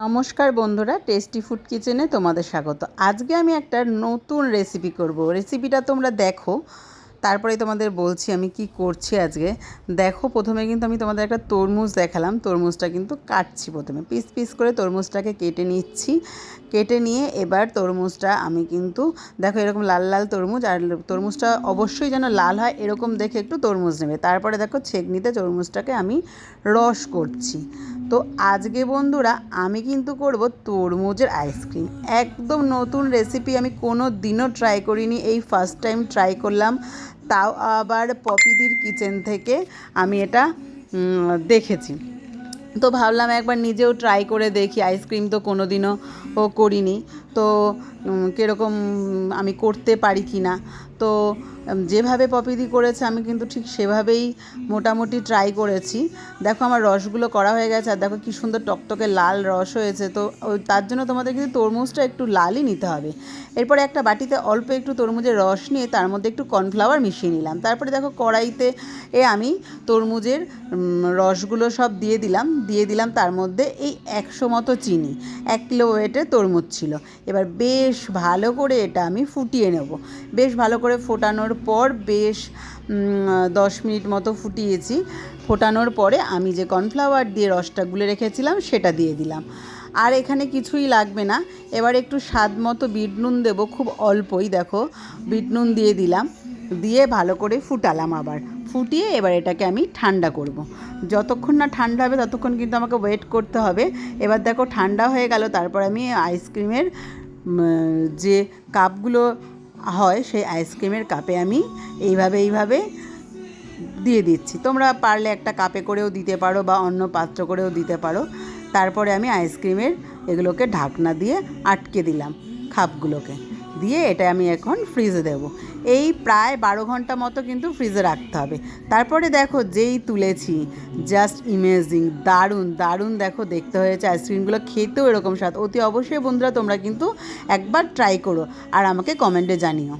নমস্কার বন্ধুরা, tasty food কিচেনে তোমাদের স্বাগত। আজকে আমি একটা নতুন রেসিপি করব। রেসিপিটা তোমরা দেখো, তারপরে তোমাদের বলছি আমি কি করছি আজকে। দেখো, প্রথমে কিন্তু আমি তোমাদের একটা তরমুজ দেখালাম। তরমুজটা কিন্তু কাটছি, প্রথমে পিস পিস করে তরমুজটাকে কেটে নিচ্ছি। কেটে নিয়ে এবার তরমুজটা আমি কিন্তু দেখো এরকম লাল লাল তরমুজ, আর তরমুজটা অবশ্যই যেন লাল হয় এরকম দেখে একটু তরমুজ নেবে। তারপরে দেখো ছেঁকনিতে তরমুজটাকে আমি রস করছি। তো আজকে বন্ধুরা আমি কিন্তু করব তরমুজের আইসক্রিম। একদম নতুন রেসিপি, আমি কোনো দিনও ট্রাই করিনি, এই ফার্স্ট টাইম ট্রাই করলাম, তাও আবার পপিদির কিচেন থেকে আমি এটা দেখেছি। তো ভাবলাম একবার নিজেও ট্রাই করে দেখি। আইসক্রিম তো কোনো দিনও করিনি, তো কীরকম আমি করতে পারি কি না। তো যেভাবে পপিদি করেছে আমি কিন্তু ঠিক সেভাবেই মোটামুটি ট্রাই করেছি। দেখো আমার রসগুলো করা হয়ে গেছে, আর দেখো কী সুন্দর টকটকে লাল রস হয়েছে। তো তার জন্য তোমাদের কিন্তু তরমুজটা একটু লালই নিতে হবে। এরপরে একটা বাটিতে অল্প একটু তরমুজের রস নিয়ে তার মধ্যে একটু কর্নফ্লাওয়ার মিশিয়ে নিলাম। তারপরে দেখো কড়াইতে আমি তরমুজের রসগুলো সব দিয়ে দিলাম তার মধ্যে এই 100 মতো চিনি। 1 কিলো ওয়েটের তরমুজ ছিল। এবার বেশ ভালো করে এটা আমি ফুটিয়ে নেব। বেশ ভালো করে ফোটানোর পর বেশ 10 মিনিট মতো ফুটিয়েছি। ফোটানোর পরে আমি যে কর্নফ্লাওয়ার দিয়ে রসটা গুলে রেখেছিলাম সেটা দিয়ে দিলাম। আর এখানে কিছুই লাগবে না। এবার একটু স্বাদ মতো বিট নুন দেবো, খুব অল্পই, দেখো বিট নুন দিয়ে দিলাম। দিয়ে ভালো করে ফুটালাম, আবার ফুটিয়ে এবার এটাকে আমি ঠান্ডা করব। যতক্ষণ না ঠান্ডা হবে ততক্ষণ কিন্তু আমাকে ওয়েট করতে হবে। এবার দেখো ঠান্ডা হয়ে গেল। তারপর আমি আইসক্রিমের যে কাপগুলো হয় সেই আইসক্রিমের কাপে আমি এইভাবে দিয়ে দিচ্ছি। তোমরা পারলে একটা কাপে করেও দিতে পারো বা অন্য পাত্র করেও দিতে পারো। তারপরে আমি আইসক্রিমের এগুলোকে ঢাকনা দিয়ে আটকে দিলাম, কাপগুলোকে দিয়ে এটা আমি এখন ফ্রিজে দেবো। এই প্রায় 12 ঘন্টা মতো কিন্তু ফ্রিজে রাখতে হবে। তারপরে দেখো যেই তুলেছি, জাস্ট ইমেজিং, দারুণ দারুণ দেখো দেখতে হয়েছে। আইসক্রিমগুলো খেতেও এরকম স্বাদ। অতি অবশ্যই বন্ধুরা তোমরা কিন্তু একবার ট্রাই করো আর আমাকে কমেন্টে জানিও।